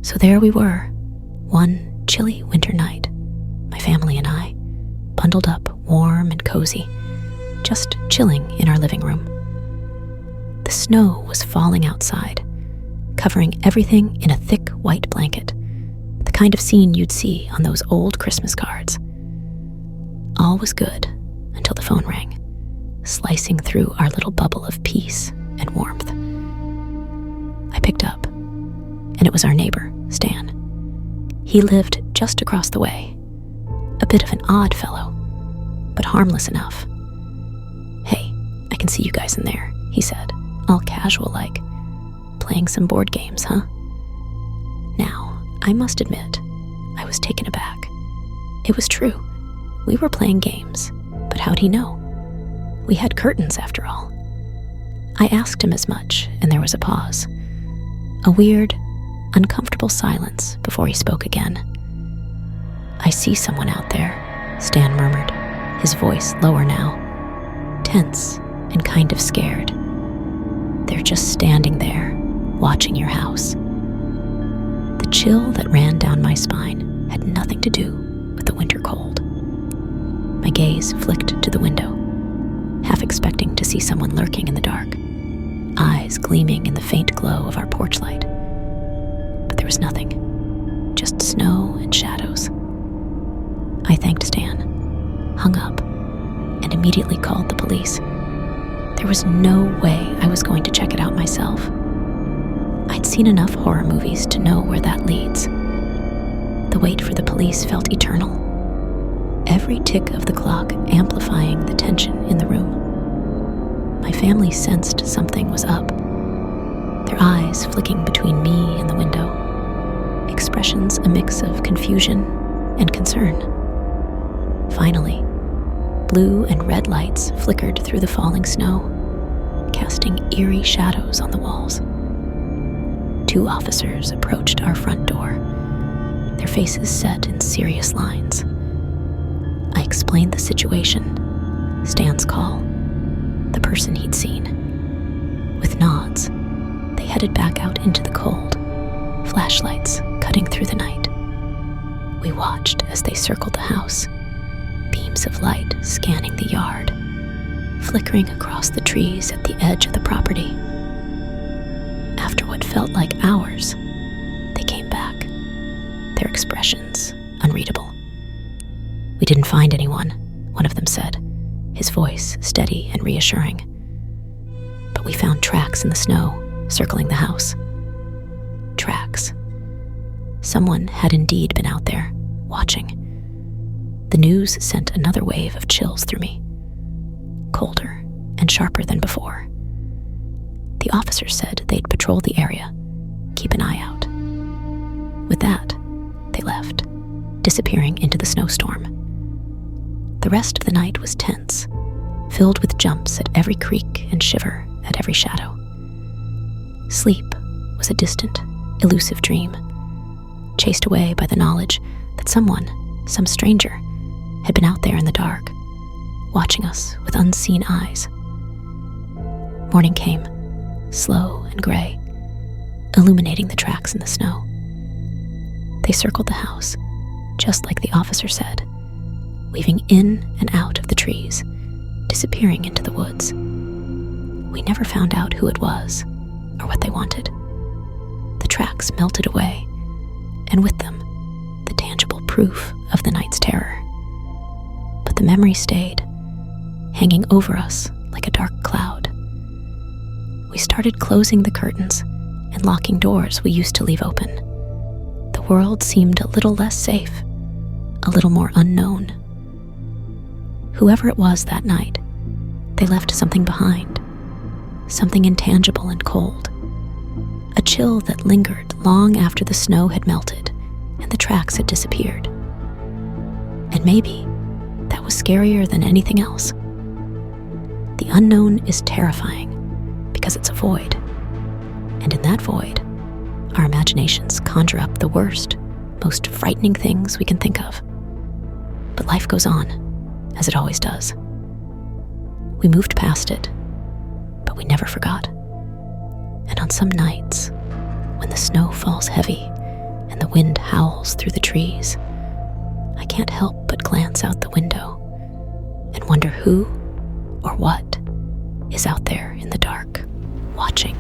So there we were, one chilly winter night, my family and I, bundled up warm and cozy, just chilling in our living room. The snow was falling outside, covering everything in a thick white blanket, the kind of scene you'd see on those old Christmas cards. All was good until the phone rang, slicing through our little bubble of peace and warmth. I picked up, and it was our neighbor, Stan. He lived just across the way, a bit of an odd fellow, but harmless enough. "Hey, I can see you guys in there," he said, all casual-like. "Playing some board games, huh?" Now, I must admit, I was taken aback. It was true. We were playing games, but how'd he know? We had curtains, after all. I asked him as much, and there was a pause. A weird, uncomfortable silence before he spoke again. "I see someone out there," Stan murmured, his voice lower now, tense and kind of scared. "They're just standing there, watching your house." The chill that ran down my spine had nothing to do with the winter cold. My gaze flicked to the window, half expecting to see someone lurking in the dark, eyes gleaming in the faint glow of our porch light. But there was nothing, just snow and shadows. I thanked Stan, hung up, and immediately called the police. There was no way I was going to check it out myself. I'd seen enough horror movies to know where that leads. The wait for the police felt eternal, every tick of the clock amplifying the tension in the room. My family sensed something was up, their eyes flicking between me and the window, expressions a mix of confusion and concern. Finally, blue and red lights flickered through the falling snow, casting eerie shadows on the walls. 2 officers approached our front door, their faces set in serious lines. I explained the situation, Stan's call, the person he'd seen. With nods, they headed back out into the cold, flashlights cutting through the night. We watched as they circled the house, beams of light scanning the yard, flickering across the trees at the edge of the property. After what felt like hours, they came back, their expressions unreadable. "We didn't find anyone," one of them said, his voice steady and reassuring. "But we found tracks in the snow, circling the house." Tracks. Someone had indeed been out there, watching. The news sent another wave of chills through me, colder and sharper than before. The officers said they'd patrol the area, keep an eye out. With that, they left, disappearing into the snowstorm. The rest of the night was tense, filled with jumps at every creak and shiver at every shadow. Sleep was a distant, elusive dream, chased away by the knowledge that someone, some stranger, had been out there in the dark, watching us with unseen eyes. Morning came, slow and gray, illuminating the tracks in the snow. They circled the house, just like the officer said, weaving in and out of the trees, disappearing into the woods. We never found out who it was or what they wanted. The tracks melted away, and with them, the tangible proof of the night's terror. But the memory stayed, hanging over us like a dark cloud. We started closing the curtains and locking doors we used to leave open. The world seemed a little less safe, a little more unknown. Whoever it was that night, they left something behind, something intangible and cold, a chill that lingered long after the snow had melted and the tracks had disappeared. And maybe that was scarier than anything else. The unknown is terrifying because it's a void, and in that void, our imaginations conjure up the worst, most frightening things we can think of. But life goes on, as it always does. We moved past it, but we never forgot. And on some nights, when the snow falls heavy the wind howls through the trees, I can't help but glance out the window and wonder who or what is out there in the dark, watching.